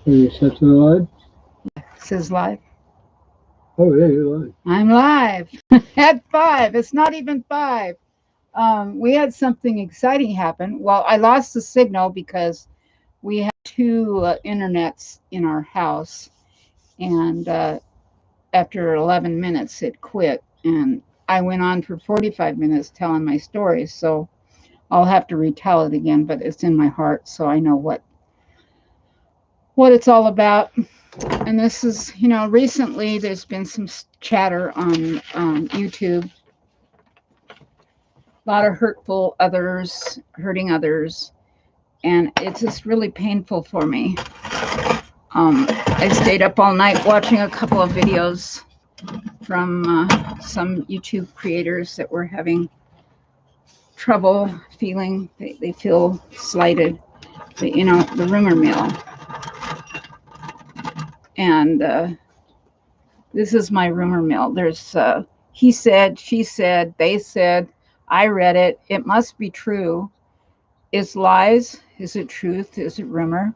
Are you set to the live? It says live. Oh, yeah, you're live. I'm live at 5. It's not even 5. We had something exciting happen. Well, I lost the signal because we had two internets in our house, and after 11 minutes, it quit. And I went on for 45 minutes telling my story, so I'll have to retell it again, but it's in my heart, so I know what it's all about. And this is, recently there's been some chatter on YouTube, a lot of hurting others, and it's just really painful for me. I stayed up all night watching a couple of videos from some YouTube creators that were having trouble feeling, they feel slighted, the rumor mill. And this is my rumor mill. There's he said, she said, they said, I read it. It must be true. Is lies? Is it truth? Is it rumor?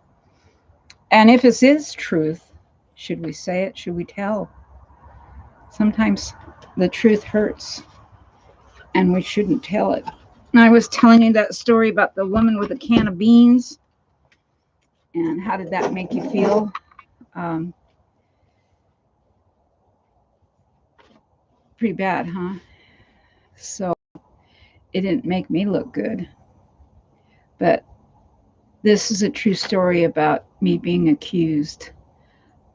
And if it is truth, should we say it? Should we tell? Sometimes the truth hurts and we shouldn't tell it. And I was telling you that story about the woman with a can of beans. And how did that make you feel? Pretty bad, huh? So it didn't make me look good. But this is a true story about me being accused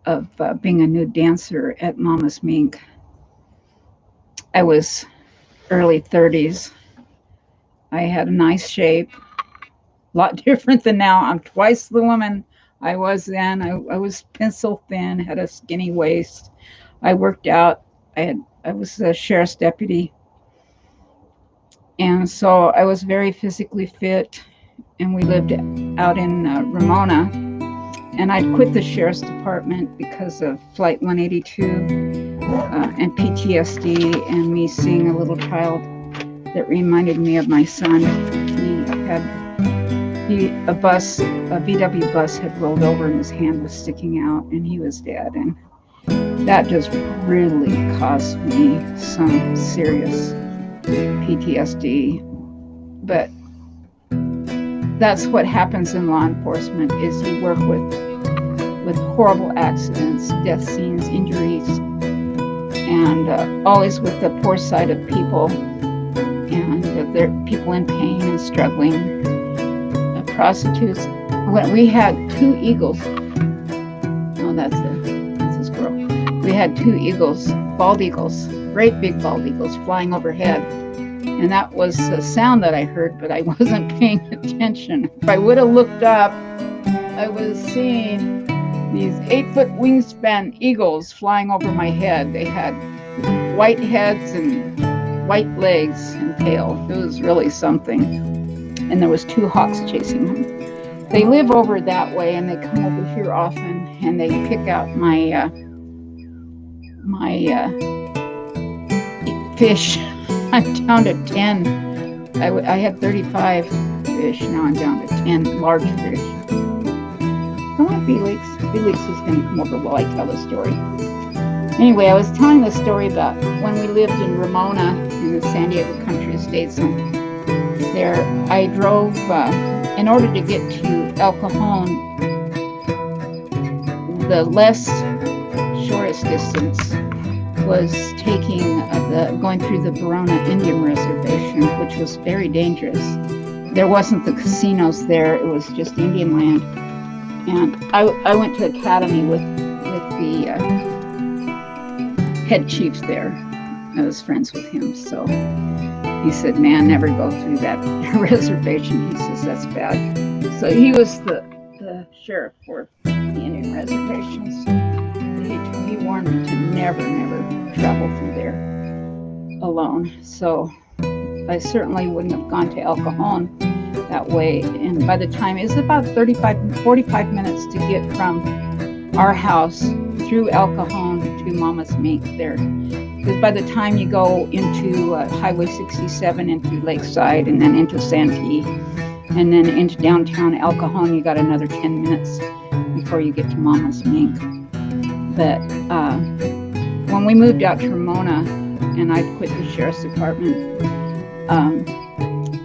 of being a nude dancer at Mama's Mink. I was early 30s. I had a nice shape, a lot different than now. I'm twice the woman I was then. I was pencil thin, had a skinny waist. I worked out. I was a sheriff's deputy. And so I was very physically fit, and we lived out in Ramona. And I'd quit the sheriff's department because of Flight 182 and PTSD, and me seeing a little child that reminded me of my son. A VW bus had rolled over and his hand was sticking out, and he was dead. And that just really caused me some serious PTSD. But that's what happens in law enforcement, is you work with horrible accidents, death scenes, injuries, and always with the poor side of people, and they're people in pain and struggling. Prostitutes. When we had two eagles. Oh, that's a squirrel. We had two eagles, bald eagles, great big bald eagles flying overhead. And that was the sound that I heard, but I wasn't paying attention. If I would have looked up, I would have seen these 8-foot wingspan eagles flying over my head. They had white heads and white legs and tail. It was really something. And there was two hawks chasing them. They live over that way, and they come over here often, and they pick out my fish. I'm down to 10. I had 35 fish. Now I'm down to 10 large fish. Come on, Felix. Felix is going to come over while I tell the story. Anyway, I was telling the story about when we lived in Ramona in the San Diego Country Estates. There, I drove, in order to get to El Cajon, the shortest distance was going through the Verona Indian Reservation, which was very dangerous. There wasn't the casinos there, it was just Indian land. And I went to academy with the head chief there. I was friends with him, so he said, man, never go through that reservation. He says, that's bad. So he was the sheriff for the Indian reservations. He warned me to never travel through there alone. So I certainly wouldn't have gone to El Cajon that way. And by the time, it's about 45 minutes to get from our house through El Cajon to Mama's Mink there. Because by the time you go into Highway 67 into Lakeside and then into Santee, and then into downtown El Cajon, you got another 10 minutes before you get to Mama's Mink. But when we moved out to Ramona and I quit the sheriff's department,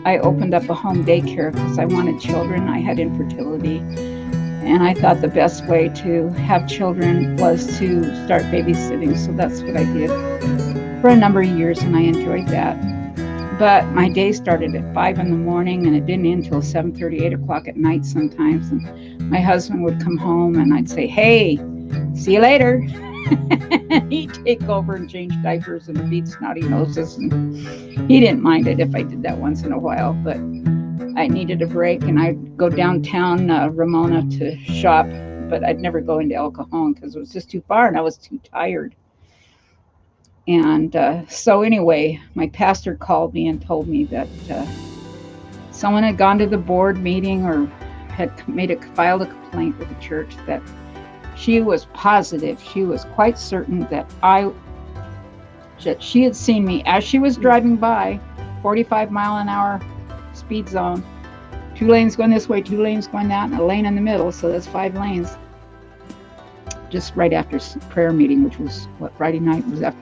I opened up a home daycare because I wanted children. I had infertility, and I thought the best way to have children was to start babysitting. So that's what I did for a number of years, and I enjoyed that. But my day started at 5 in the morning, and it didn't end until 7:30, 8 o'clock at night sometimes. And my husband would come home, and I'd say, "Hey, see you later." He'd take over and change diapers and feed snotty noses, and he didn't mind it if I did that once in a while, but I needed a break, and I'd go downtown Ramona to shop, but I'd never go into El Cajon because it was just too far and I was too tired. And so anyway, my pastor called me and told me that someone had gone to the board meeting or had filed a complaint with the church that she was positive, she was quite certain that she had seen me as she was driving by, 45-mile-an-hour speed zone, 2 lanes going this way, 2 lanes going that, and a lane in the middle, so that's 5 lanes. Just right after prayer meeting, which was Friday night was after.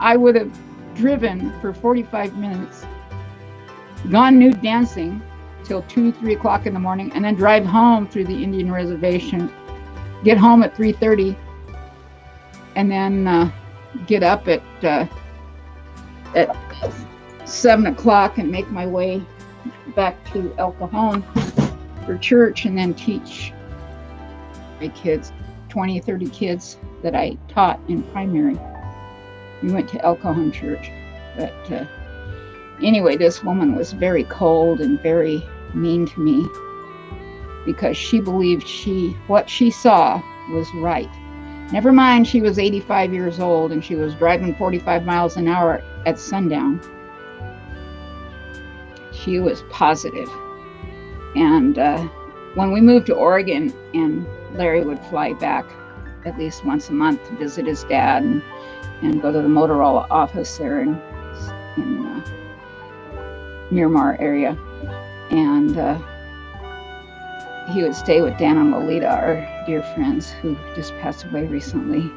I would have driven for 45 minutes, gone nude dancing till 2, 3 o'clock in the morning, and then drive home through the Indian reservation, get home at 3:30, and then get up at 7 o'clock and make my way back to El Cajon for church, and then teach my kids, 20, 30 kids that I taught in primary. We went to El Cajon Church. But anyway, this woman was very cold and very mean to me because she believed what she saw was right. Never mind, she was 85 years old and she was driving 45 miles an hour at sundown. She was positive. And when we moved to Oregon, and Larry would fly back at least once a month to visit his dad and go to the Motorola office there in Miramar area. And he would stay with Dan and Lolita, our dear friends who just passed away recently.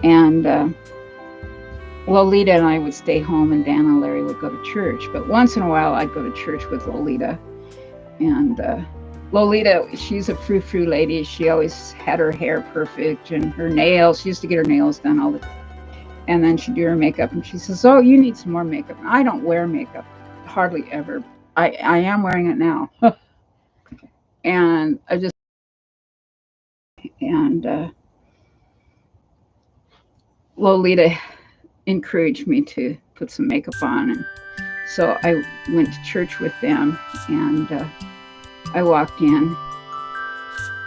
And Lolita and I would stay home, and Dan and Larry would go to church. But once in a while, I'd go to church with Lolita. And Lolita, she's a frou-frou lady. She always had her hair perfect and her nails. She used to get her nails done all the time. And then she'd do her makeup, and she says, "Oh, you need some more makeup." And I don't wear makeup, hardly ever. I am wearing it now. And Lolita encouraged me to put some makeup on, and so I went to church with them, and I walked in,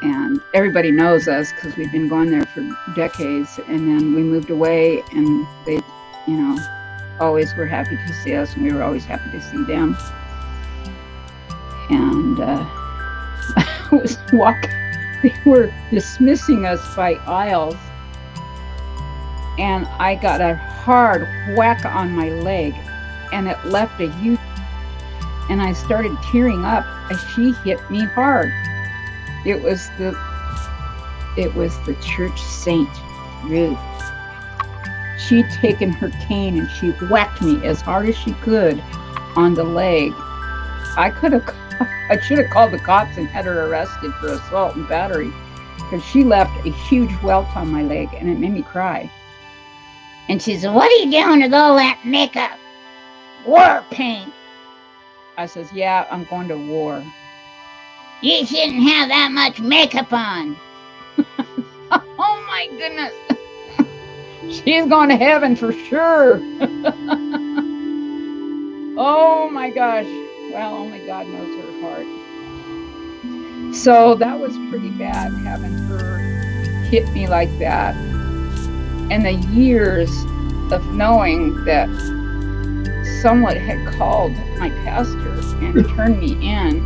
and everybody knows us because we've been going there for decades. And then we moved away, and they, always were happy to see us, and we were always happy to see them. And I was walking, they were dismissing us by aisles, and I got a hard whack on my leg, and it left a huge, and I started tearing up as she hit me hard. It was the church saint, Ruth. She'd taken her cane and she whacked me as hard as she could on the leg. I should have called the cops and had her arrested for assault and battery, because she left a huge welt on my leg, and it made me cry. And she said, "What are you doing with all that makeup? War paint." I says, "Yeah, I'm going to war." "You shouldn't have that much makeup on." Oh my goodness. She's going to heaven for sure. Oh my gosh. Well, only God knows her heart. So that was pretty bad, having her hit me like that. And the years of knowing that someone had called my pastor and turned me in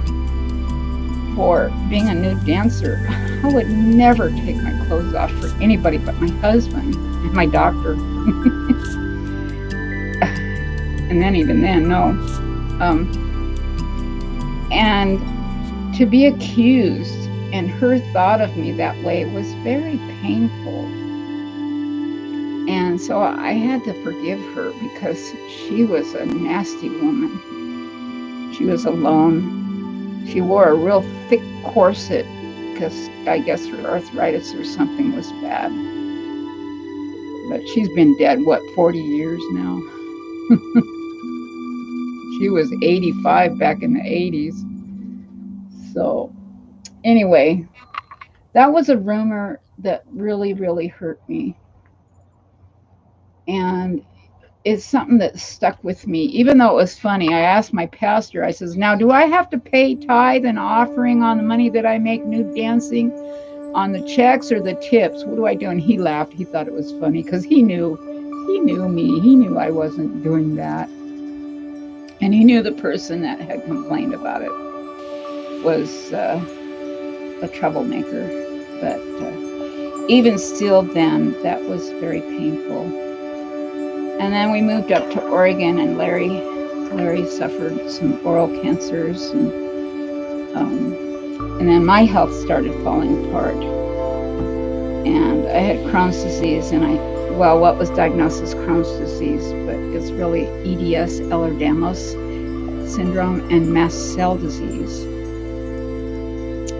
for being a nude dancer. I would never take my clothes off for anybody but my husband and my doctor. And then even then, no. And to be accused and her thought of me that way was very painful. And so I had to forgive her because she was a nasty woman. She was alone. She wore a real thick corset because I guess her arthritis or something was bad. But she's been dead, 40 years now? She was 85 back in the 80s. So anyway, that was a rumor that really, really hurt me. And it's something that stuck with me, even though it was funny. I asked my pastor, I says, now, do I have to pay tithe and offering on the money that I make nude dancing on the checks or the tips? What do I do? And he laughed. He thought it was funny because he knew me. He knew I wasn't doing that. And he knew the person that had complained about it was a troublemaker. But even still then, that was very painful. And then we moved up to Oregon, and Larry suffered some oral cancers, and then my health started falling apart. And I had Crohn's disease, and what was diagnosed as Crohn's disease, but it's really EDS, Ehlers-Danlos syndrome, and mast cell disease.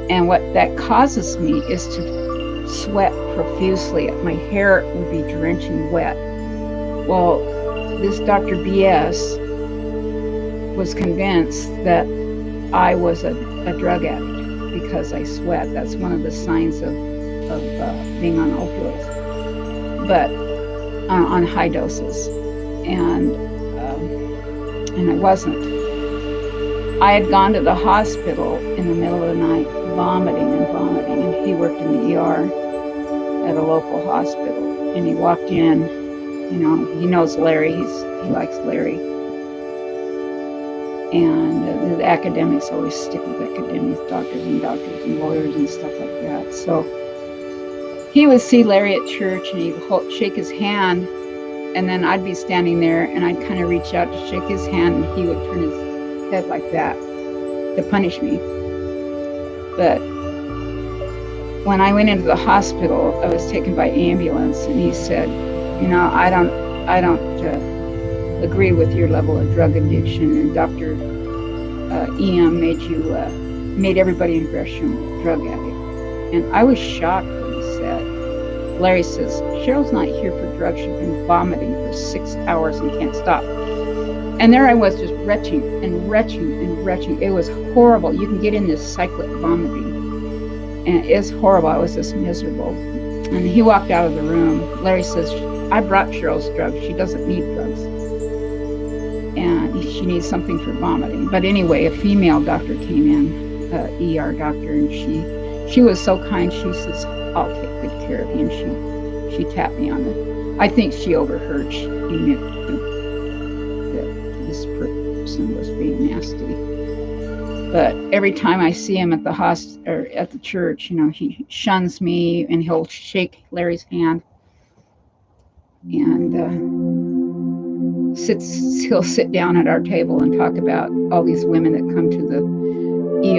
And what that causes me is to sweat profusely. My hair would be drenching wet. Well, this Dr. BS was convinced that I was a drug addict because I sweat. That's one of the signs of being on opioids, but on high doses. And I wasn't. I had gone to the hospital in the middle of the night, vomiting, and he worked in the ER at a local hospital. And he walked in. You know, he knows Larry. He likes Larry. And the academics always stick with academics, doctors and lawyers and stuff like that. So he would see Larry at church, and he'd shake his hand, and then I'd be standing there, and I'd kind of reach out to shake his hand, and he would turn his head like that to punish me. But when I went into the hospital, I was taken by ambulance, and he said, you know, I don't agree with your level of drug addiction, and Dr. EM made everybody in Gresham drug addict. And I was shocked when he said. Larry says, Cheryl's not here for drugs. She's been vomiting for 6 hours and can't stop. And there I was, just retching. It was horrible. You can get in this cyclic vomiting, and it's horrible. I was just miserable. And he walked out of the room. Larry says, I brought Cheryl's drugs. She doesn't need drugs. And she needs something for vomiting. But anyway, a female doctor came in, ER doctor, and she was so kind. She says, I'll take good care of you. And she tapped me on the, I think she overheard. She knew that this person was being nasty. But every time I see him at the or at the church, you know, he shuns me, and he'll shake Larry's hand. And he'll sit down at our table and talk about all these women that come to the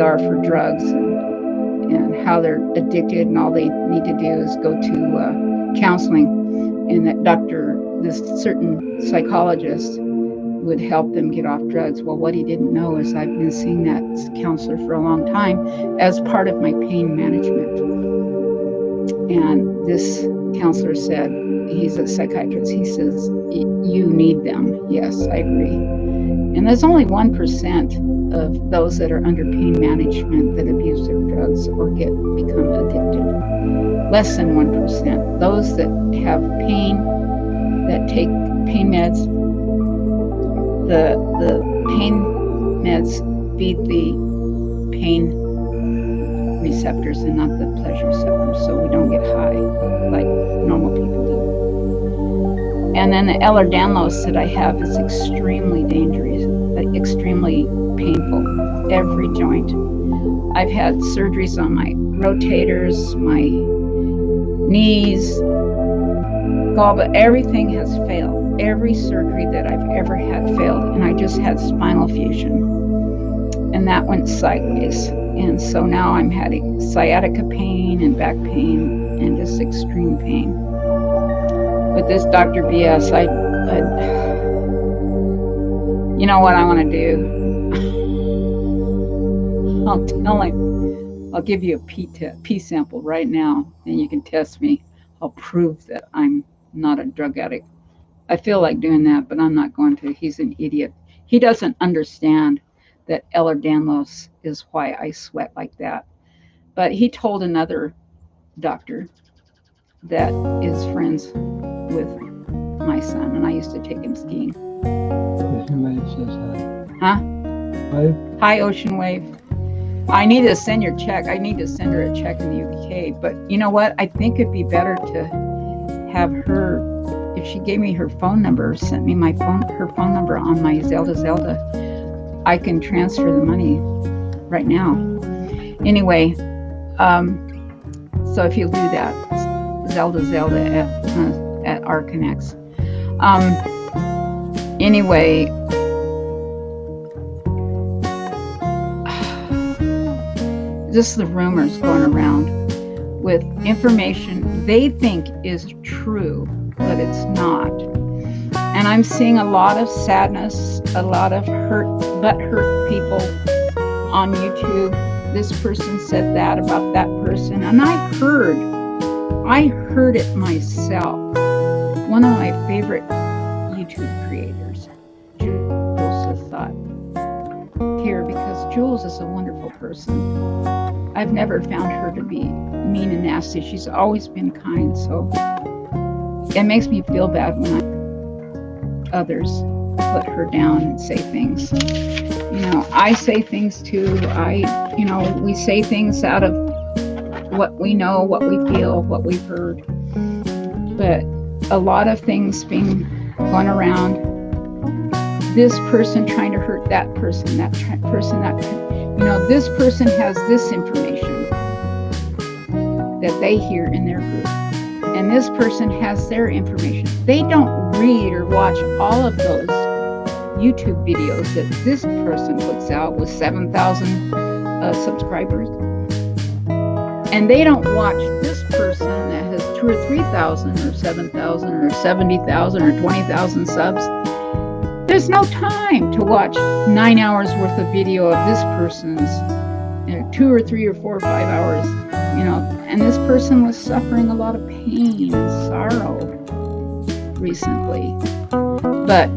ER for drugs and how they're addicted, and all they need to do is go to counseling, and that this certain psychologist would help them get off drugs. Well, what he didn't know is I've been seeing that counselor for a long time as part of my pain management. And this counselor said, he's a psychiatrist, he says, you need them. Yes, I agree. And there's only 1% of those that are under pain management that abuse their drugs or become addicted. Less than 1%. Those that have pain, that take pain meds, the pain meds feed the pain receptors and not the pleasure receptors, so we don't get high like normal people do. And then the Ehlers-Danlos that I have is extremely dangerous, extremely painful, every joint. I've had surgeries on my rotators, my knees, but everything has failed. Every surgery that I've ever had failed, and I just had spinal fusion. and that went sideways. And so now I'm having sciatica pain and back pain and just extreme pain. With this Dr. BS, you know what I want to do? I'll tell him, I'll give you a pee sample right now, and you can test me. I'll prove that I'm not a drug addict. I feel like doing that, but I'm not going to. He's an idiot. He doesn't understand that Ehlers-Danlos is why I sweat like that. But he told another doctor that is friends with my son, and I used to take him skiing. Ocean Wave says hi. Huh? Hi. Hi, Ocean Wave. I need to send your check. I need to send her a check in the UK. But you know what? I think it'd be better to have her, if she gave me her phone number, sent me her phone number on my Zelda, I can transfer the money right now. Anyway, so if you'll do that, Zelda at Arcanex. Anyway, just the rumors going around with information they think is true, but it's not. And I'm seeing a lot of sadness, a lot of hurt people on YouTube. This person said that about that person, and I heard it myself. One of my favorite YouTube creators, Jules, thought here, because Jules is a wonderful person. I've never found her to be mean and nasty. She's always been kind, so it makes me feel bad when others put her down and say things. You know, I say things too. We say things out of what we know, what we feel, what we've heard. But a lot of things being going around. This person trying to hurt that person, this person has this information that they hear in their group. And this person has their information. They don't read or watch all of those YouTube videos that this person puts out with 7,000 subscribers. And they don't watch this person that has 2,000 or 3,000 or 7,000 or 70,000 or 20,000 subs. There's no time to watch 9 hours worth of video of this person's 2 or 3 or 4 or 5 hours, and this person was suffering a lot of pain and sorrow recently. But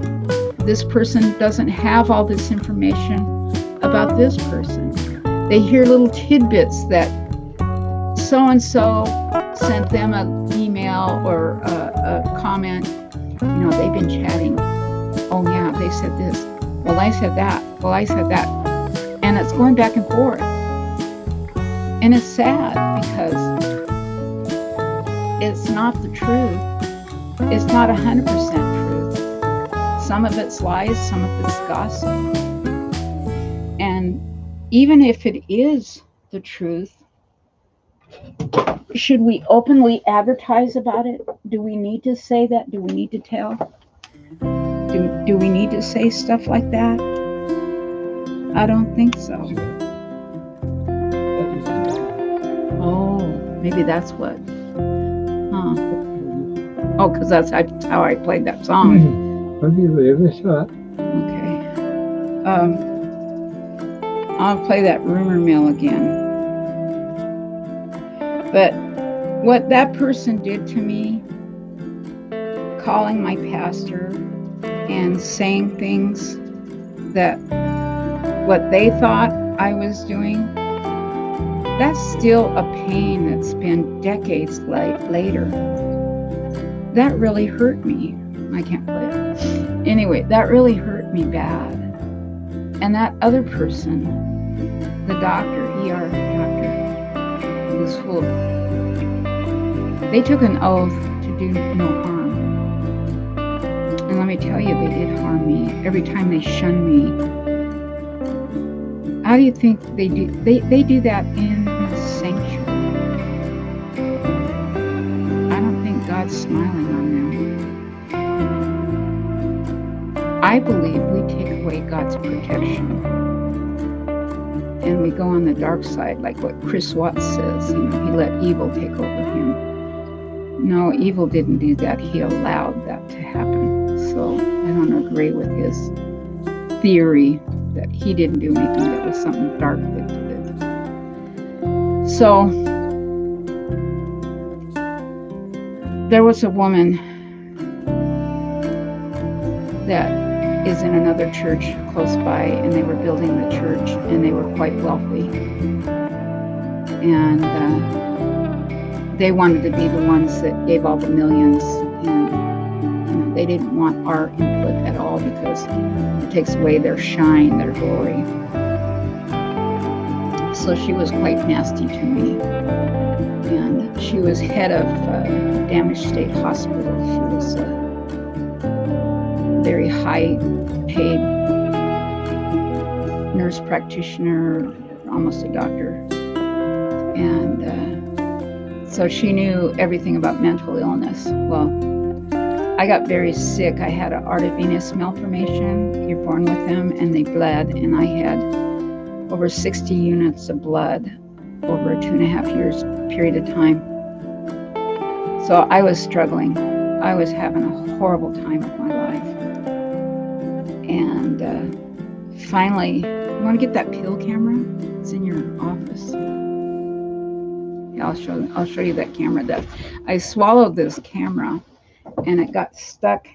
this person doesn't have all this information about this person. They hear little tidbits that so-and-so sent them an email or a comment. They've been chatting. Oh yeah, they said this. Well, I said that. Well, I said that. And it's going back and forth. And it's sad because it's not the truth. It's not 100% truth. Some of it's lies, some of it's gossip. And even if it is the truth, should we openly advertise about it? Do we need to say that? Do we need to tell? Do we need to say stuff like that? I don't think so. Oh, maybe that's what. Huh. Oh, because that's how I played that song. I'll give it a shot. Okay. I'll play that rumor mill again. But what that person did to me, calling my pastor and saying things that what they thought I was doing, that's still a pain that's been decades later. That really hurt me. I can't play it. Anyway, that really hurt me bad. And that other person, the doctor, ER doctor, was full of, they took an oath to do no harm. And let me tell you, they did harm me. Every time they shunned me. How do you think they do? They do that in the sanctuary. I don't think God's smiling on them. I believe we take away God's protection. and we go on the dark side, like what Chris Watts says. You know, he let evil take over him. No, evil didn't do that. He allowed that to happen. So I don't agree with his theory that he didn't do anything. That was something dark that did it. So there was a woman that is in another church close by, and they were building the church, and they were quite wealthy, and they wanted to be the ones that gave all the millions, and you know, they didn't want our input at all because it takes away their shine, their glory. So she was quite nasty to me, and she was head of Damage State Hospital. She was very high paid nurse practitioner, almost a doctor. And so she knew everything about mental illness. Well, I got very sick. I had an artervenous malformation. You're born with them, and they bled. And I had over 60 units of blood over a 2.5 years period of time. So I was struggling. I was having a horrible time of my life. And finally, you want to get that pill camera? It's in your office. Yeah, I'll show you that camera. That I swallowed this camera, and it got stuck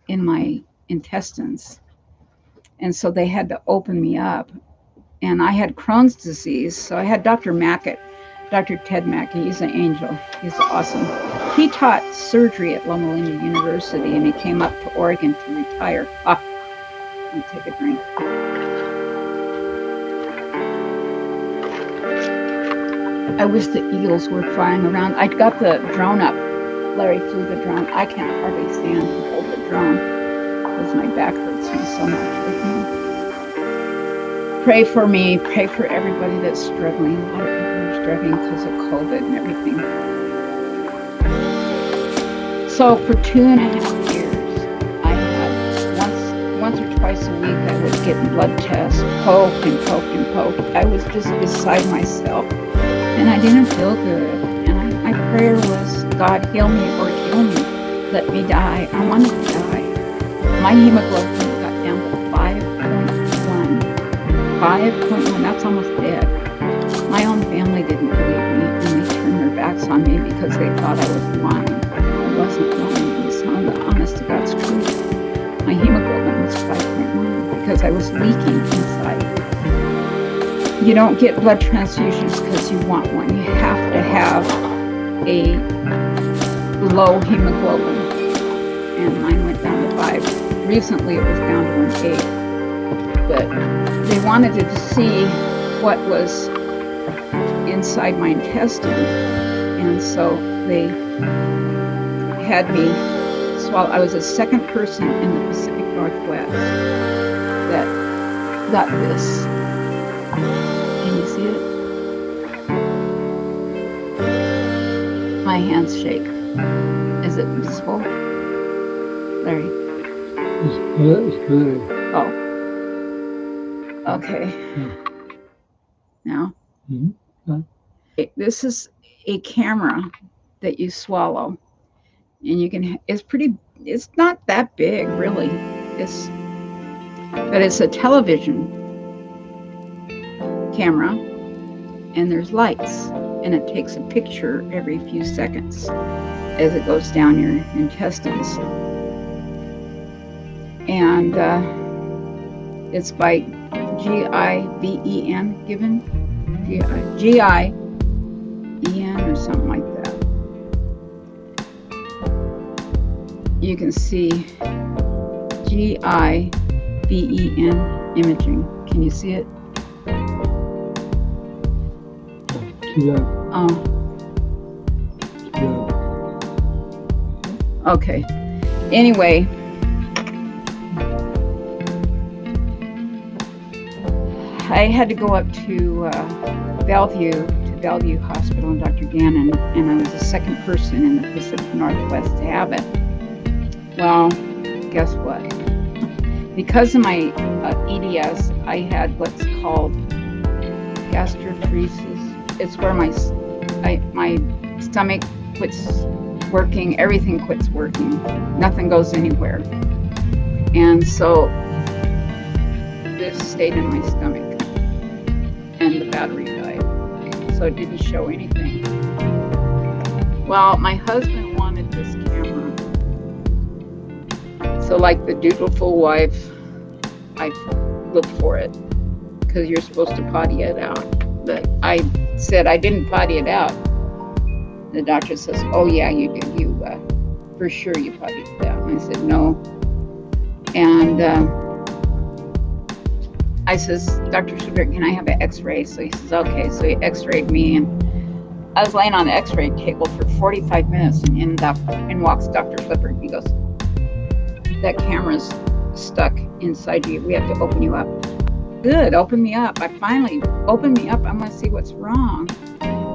in my intestines, and so they had to open me up. And I had Crohn's disease, so I had Dr. Ted Mackey. He's an angel. He's awesome. He taught surgery at Loma Linda University, and he came up to Oregon to retire. Let me take a drink. I wish the eagles were flying around. I got the drone up. Larry flew the drone. I can't hardly stand to hold the drone because my back hurts me so much right now. Pray for me. Pray for everybody that's struggling. A lot of people are struggling because of COVID and everything. So for 2.5 years, I had once or twice a week, I would get blood tests, poke. I was just beside myself, and I didn't feel good. And my prayer was, God, heal me or kill me. Let me die. I wanted to die. My hemoglobin got down to 5.1. 5.1, that's almost dead. My own family didn't believe me, and they turned their backs on me because they thought I was lying. I wasn't lying. It was the honest to God's truth. My hemoglobin was 5.1 because I was leaking inside. You don't get blood transfusions because you want one. You have to have a low hemoglobin, and mine went down to 5. Recently it was down to 1.8, but they wanted to see what was inside my intestine, and so they had me swallow. I was the second person in the Pacific Northwest that got this. Can you see it? My hands shake. Is it visible? Larry? It's blurry. Oh. Okay. Yeah. Now? Mm-hmm. Yeah. This is a camera that you swallow. And you can, it's not that big, really. But it's a television camera, and there's lights, and it takes a picture every few seconds as it goes down your intestines. And it's by GIVEN, given GIEN or something like that. You can see GIVEN imaging. Can you see it? Yeah. Okay. Anyway, I had to go up to Bellevue Hospital and Dr. Gannon, and I was the second person in the Pacific Northwest to have it. Well, guess what? Because of my EDS, I had what's called gastroparesis. It's where my stomach quits working. Everything quits working. Nothing goes anywhere. And so this stayed in my stomach, and the battery died. So it didn't show anything. Well, my husband wanted this camera. So like the dutiful wife, I looked for it because you're supposed to potty it out. But I said I didn't potty it out. The doctor says, oh yeah, you did. You, for sure you pottied it out. And I said, no. And I says, Dr. Sugar, can I have an x-ray? So he says, okay. So he x-rayed me, and I was laying on the x-ray table for 45 minutes, and in walks Dr. Flipper. He goes, that camera's stuck inside you. We have to open you up. Good, open me up. I finally opened me up. I want to see what's wrong.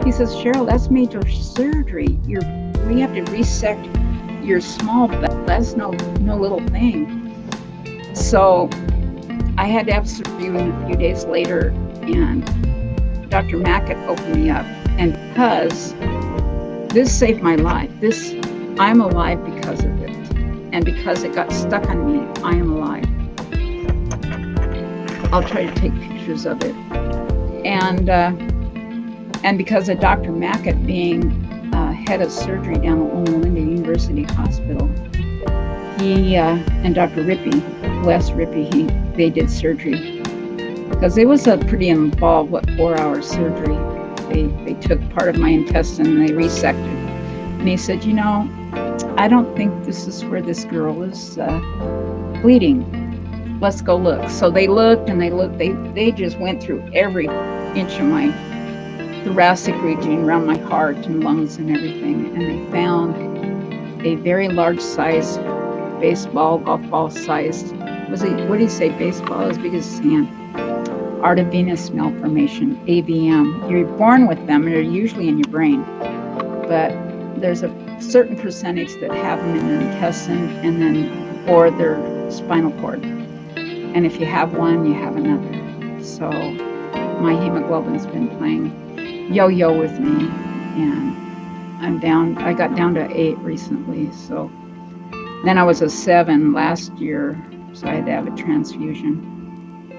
He says, Cheryl, that's major surgery. We have to resect your small bowel. That's no little thing. So I had to have surgery a few days later, and Dr. Mackett opened me up. And because this saved my life, I'm alive because of it. And because it got stuck on me, I am alive. I'll try to take pictures of it. And because of Dr. Mackett being head of surgery down at Loma Linda University Hospital, he and Dr. Rippey, Les Rippey, they did surgery. Because it was a pretty involved, 4-hour surgery. They took part of my intestine and they resected. And he said, I don't think this is where this girl is bleeding. Let's go look. So they looked and they looked. They just went through every inch of my thoracic region, around my heart and lungs and everything. And they found a very large size baseball, golf ball sized. What do you say? Baseball as big as his hand. Artervenous malformation, AVM. You're born with them, and they're usually in your brain. But there's a certain percentage that have them in their intestine or their spinal cord. And if you have one, you have another. So my hemoglobin's been playing yo-yo with me, and I got down to 8 recently. So then I was a 7 last year, so I had to have a transfusion.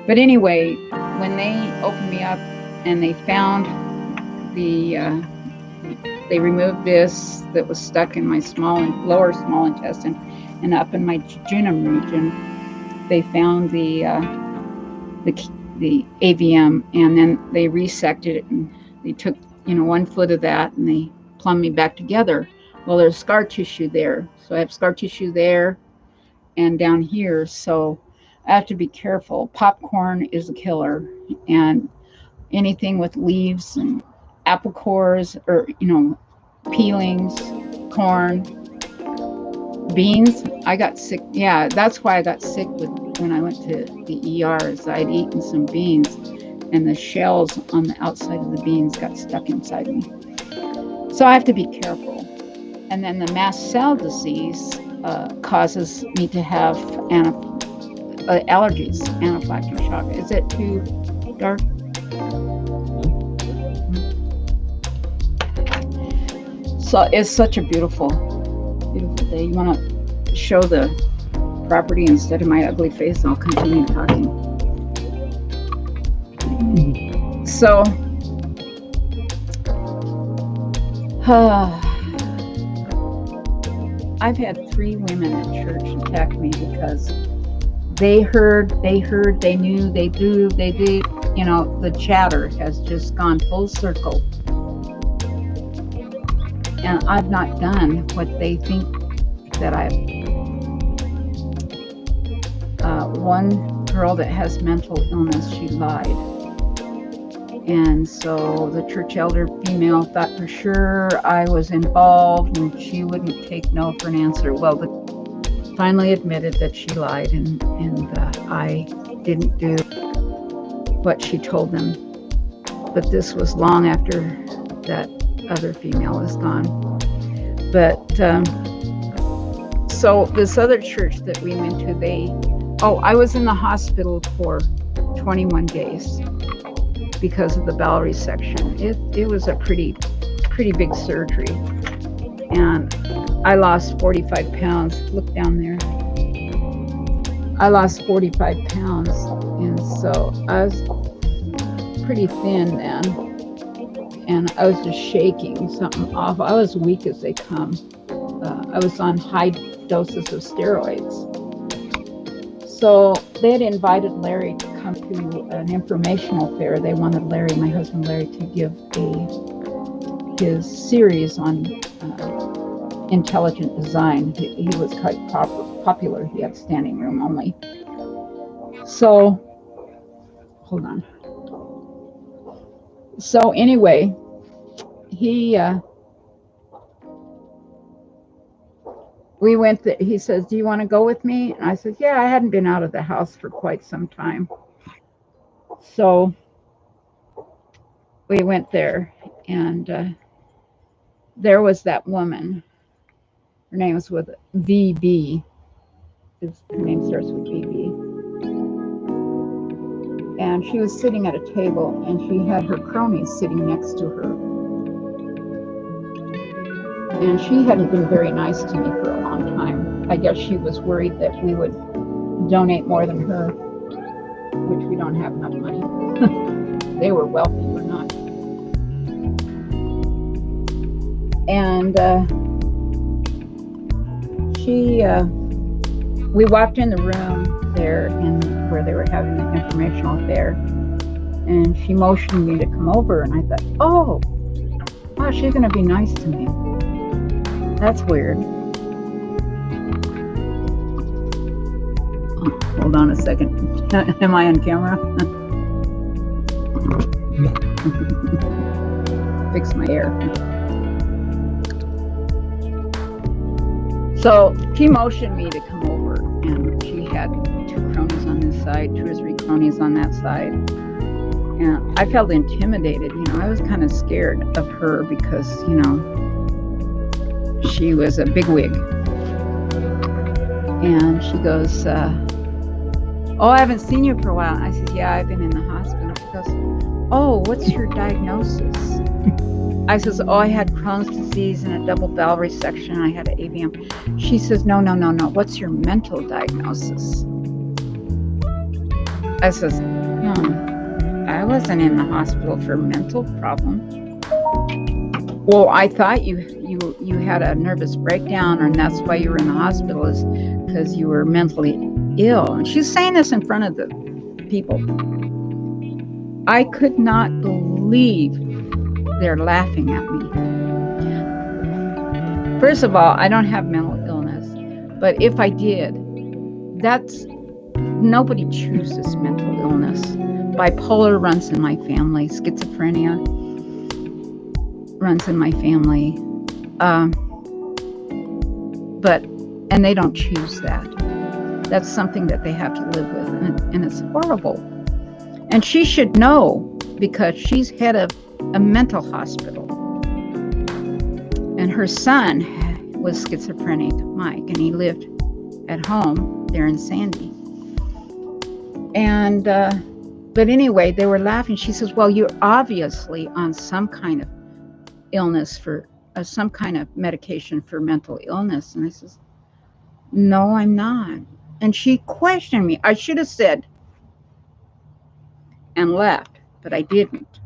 But anyway, when they opened me up and they found they removed this that was stuck in my lower small intestine and up in my jejunum region, they found the AVM, and then they resected it, and they took 1 foot of that and they plumbed me back together. Well, there's scar tissue there, so I have scar tissue there and down here, so I have to be careful. Popcorn is a killer, and anything with leaves and apple cores, or peelings, corn, beans. I got sick. Yeah, that's why I got sick when I went to the ER. Is I'd eaten some beans, and the shells on the outside of the beans got stuck inside me. So I have to be careful. And then the mast cell disease causes me to have allergies, anaphylactic shock. Is it too dark? So it's such a beautiful day. You want to show the property instead of my ugly face? I'll continue talking. So, I've had 3 women at church attack me because they heard, they knew, they do, the chatter has just gone full circle. And I've not done what they think that I've. One girl that has mental illness, she lied. And so the church elder female thought for sure I was involved and she wouldn't take no for an answer. Well, finally admitted that she lied, and I didn't do what she told them. But this was long after that other female is gone. But so this other church that we went to, I was in the hospital for 21 days. because of the bowel resection. It was a pretty big surgery, and I lost 45 pounds. Look down there. I lost 45 pounds, and so I was pretty thin then, and I was just shaking something off. I was weak as they come. I was on high doses of steroids. So they had invited Larry to come to an informational fair. They wanted Larry, my husband Larry, to give his series on intelligent design. He was quite popular. He had standing room only. So, hold on. So anyway, we went there. He says, "Do you want to go with me?" And I said, "Yeah, I hadn't been out of the house for quite some time." So we went there, and there was that woman. Her name was with VB. Her name starts with VB. And she was sitting at a table, and she had her cronies sitting next to her. And she hadn't been very nice to me for a long time. I guess she was worried that we would donate more than her, which we don't have enough money. They were wealthy, we're not. And we walked in the room there where they were having the informational fair, and she motioned me to come over, and I thought, oh, wow, she's going to be nice to me. That's weird. Oh, hold on a second. Am I on camera? Fix my hair. So she motioned me to come over, and she had 2 cronies on this side, 2 or 3 cronies on that side. And I felt intimidated. I was kind of scared of her because, she was a bigwig. And she goes, "Oh, I haven't seen you for a while." I said, "Yeah, I've been in the hospital." She goes, "Oh, what's your diagnosis?" I says, "Oh, I had Crohn's disease and a double bowel resection. I had an AVM." She says, No. What's your mental diagnosis?" I says, I wasn't in the hospital for a mental problem. "Well, I thought you had a nervous breakdown, and that's why you were in the hospital, is because you were mentally ill." And she's saying this in front of the people. I could not believe they're laughing at me. First of all, I don't have mental illness, but if I did, nobody chooses mental illness. Bipolar runs in my family. Schizophrenia runs in my family. And they don't choose that. That's something that they have to live with, and it's horrible. And she should know, because she's head of a mental hospital. And her son was schizophrenic, Mike, and he lived at home there in Sandy. And but anyway, they were laughing. She says, "Well, you're obviously on some kind of illness for some kind of medication for mental illness." And I says, "No, I'm not." And she questioned me. I should have said and left, but I didn't.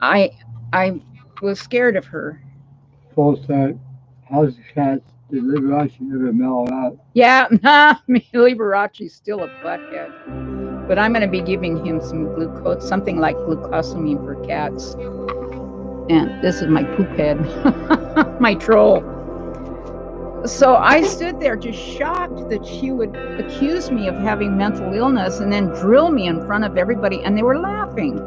I was scared of her. False start. How's the cats? Did Liberace ever mellow out? Yeah, Liberace's still a butthead. But I'm going to be giving him some glucose, something like glucosamine for cats. And this is my poop head, my troll. So I stood there just shocked that she would accuse me of having mental illness and then drill me in front of everybody, and they were laughing.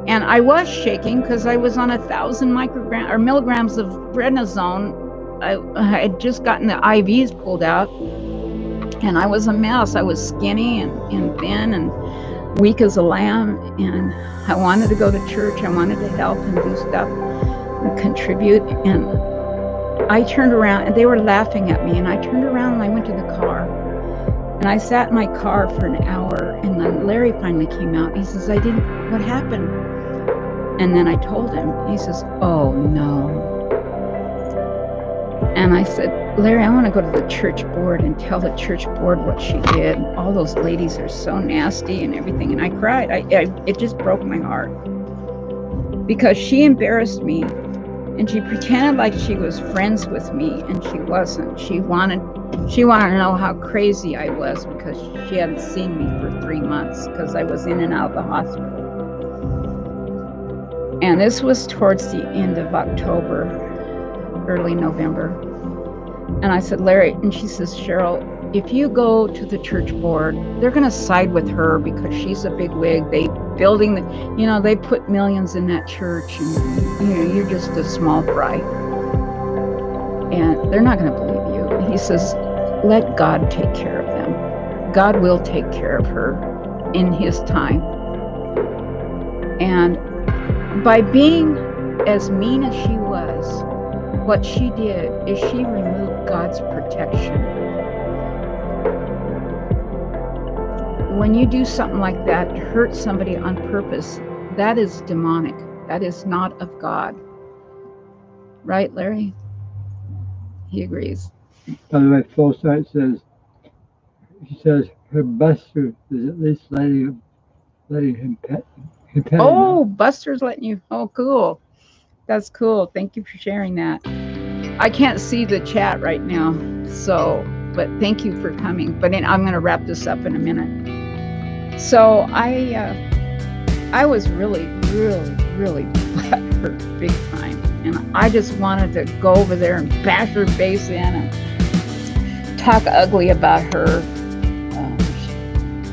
And I was shaking because I was on 1,000 milligrams of prednisone. I had just gotten the IVs pulled out, and I was a mess. I was skinny and thin and weak as a lamb, and I wanted to go to church. I wanted to help and do stuff and contribute. And I turned around, and they were laughing at me, and I turned around and I went to the car. And I sat in my car for an hour, and then Larry finally came out. He says, what happened? And then I told him. He says, oh no. And I said, Larry, I want to go to the church board and tell the church board what she did. All those ladies are so nasty and everything. And I cried. It just broke my heart because she embarrassed me, and she pretended like she was friends with me, and she wasn't. She wanted to know how crazy I was because she hadn't seen me for 3 months because I was in and out of the hospital. And this was towards the end of October, early November. And I said, Larry, and she says, Cheryl, if you go to the church board, they're going to side with her because she's a big wig. They put millions in that church, and you're just a small fry. And they're not going to believe you. He says, let God take care of them. God will take care of her in his time. And by being as mean as she was, what she did is she removed God's protection. When you do something like that to hurt somebody on purpose, that is demonic. That is not of God. Right, Larry? He agrees. By the way, Forsyth says, he says her buster is at least letting him pet Oh, Buster's letting you. Oh, cool. That's cool. Thank you for sharing that. I can't see the chat right now, but thank you for coming. But I'm going to wrap this up in a minute. So I was really, really, really butthurt big time. And I just wanted to go over there and bash her face in and talk ugly about her.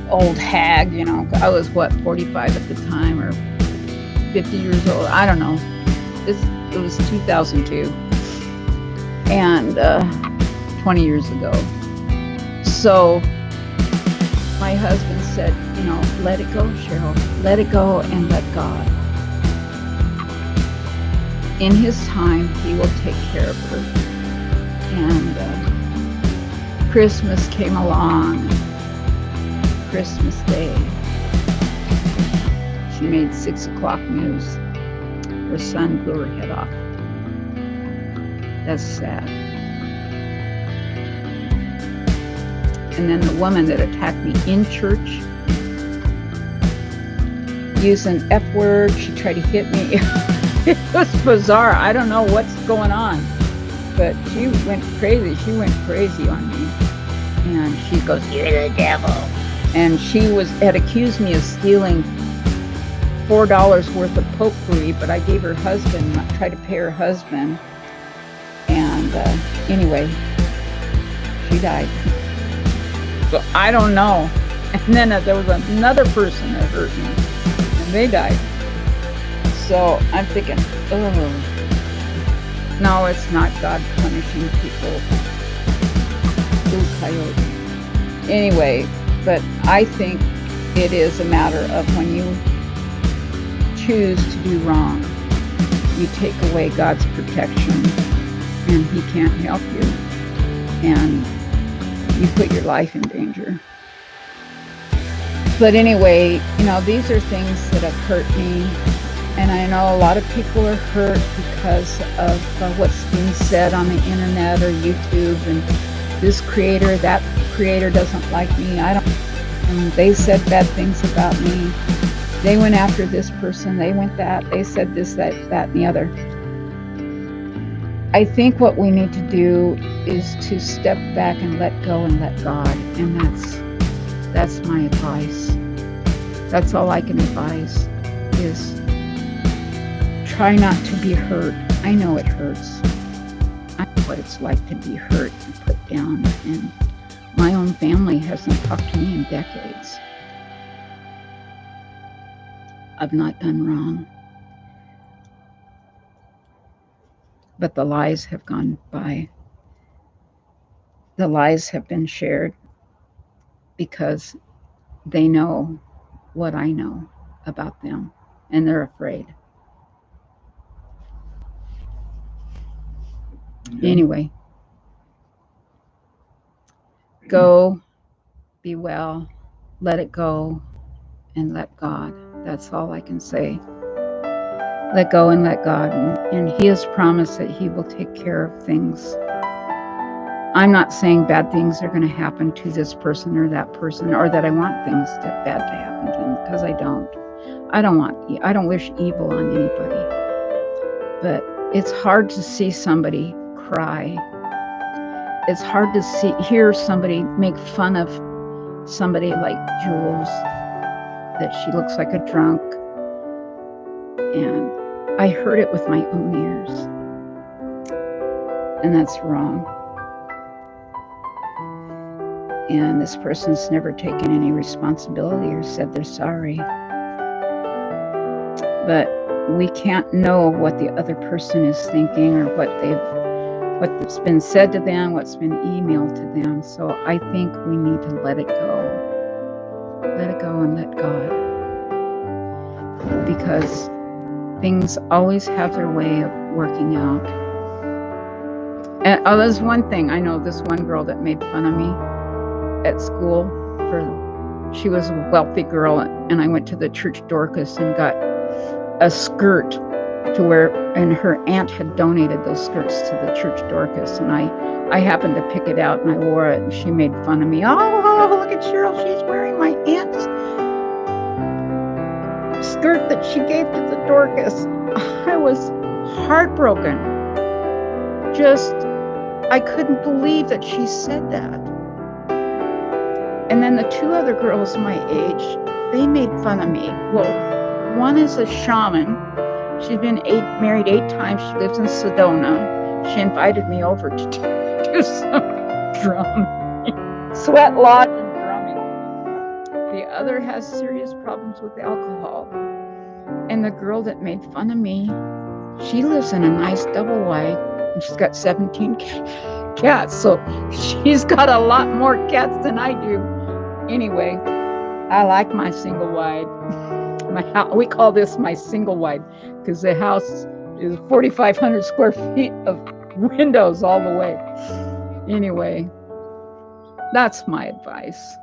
Old hag, I was 45 at the time, or 50 years old. I don't know. It was 2002. And 20 years ago. So my husband said, let it go, Cheryl. Let it go and let God. In his time, he will take care of her. And Christmas came along. Christmas Day. She made 6 o'clock news. Her son blew her head off. That's sad. And then the woman that attacked me in church, using F word, she tried to hit me. It was bizarre. I don't know what's going on, but she went crazy. She went crazy on me. And she goes, you're the devil. And she had accused me of stealing $4 worth of potpourri, but I gave her husband, tried to pay her husband. And anyway, she died. So I don't know. And then there was another person that hurt me, and they died. So I'm thinking, oh, no, it's not God punishing people. Ooh, coyote. Anyway, but I think it is a matter of when you choose to do wrong, you take away God's protection, and he can't help you, and you put your life in danger. But anyway, these are things that have hurt me, and I know a lot of people are hurt because of what's being said on the internet or YouTube, and this creator, that creator doesn't like me. And they said bad things about me. They went after this person, they said this, that, and the other. I think what we need to do is to step back and let go and let God. And that's my advice. That's all I can advise, is try not to be hurt. I know it hurts. I know what it's like to be hurt and put down. And my own family hasn't talked to me in decades. I've not done wrong. But the lies have gone by. The lies have been shared because they know what I know about them, and they're afraid. Anyway, go be well, let it go, and let God. That's all I can say. Let go and let God. And He has promised that He will take care of things. I'm not saying bad things are going to happen to this person or that person, or that I want things bad to happen to them, because I don't. I don't wish evil on anybody. But it's hard to see somebody cry. It's hard to hear somebody make fun of somebody like Jules, that she looks like a drunk. And I heard it with my own ears. And that's wrong. And this person's never taken any responsibility or said they're sorry. But we can't know what the other person is thinking, or what's been said to them, what's been emailed to them. So I think we need to let it go. Let it go and let God. Because things always have their way of working out. And there's one thing. I know this one girl that made fun of me at school. She was a wealthy girl, and I went to the church Dorcas and got a skirt and her aunt had donated those skirts to the church Dorcas, and I happened to pick it out and I wore it, and she made fun of me. Oh, look at Cheryl, she's wearing my aunt's skirt that she gave to the Dorcas. I was heartbroken. I couldn't believe that she said that. And then the two other girls my age, they made fun of me. Well, one is a shaman. She's been married 8 times. She lives in Sedona. She invited me over to do some drumming, sweat lodge and drumming. The other has serious problems with alcohol. And the girl that made fun of me, she lives in a nice double wide, and she's got 17 cats. So she's got a lot more cats than I do. Anyway, I like my single wide. We call this my single wide because the house is 4,500 square feet of windows all the way. Anyway, that's my advice,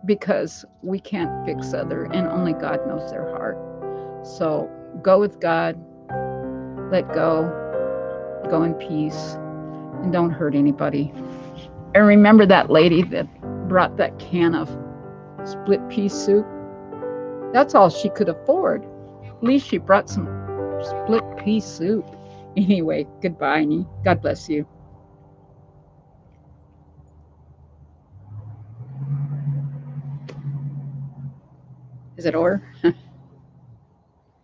because we can't fix and only God knows their heart. So go with God, let go in peace, and don't hurt anybody. And remember that lady that brought that can of split pea soup? That's all she could afford. At least she brought some split pea soup. Anyway, goodbye, Annie. God bless you. Is it over?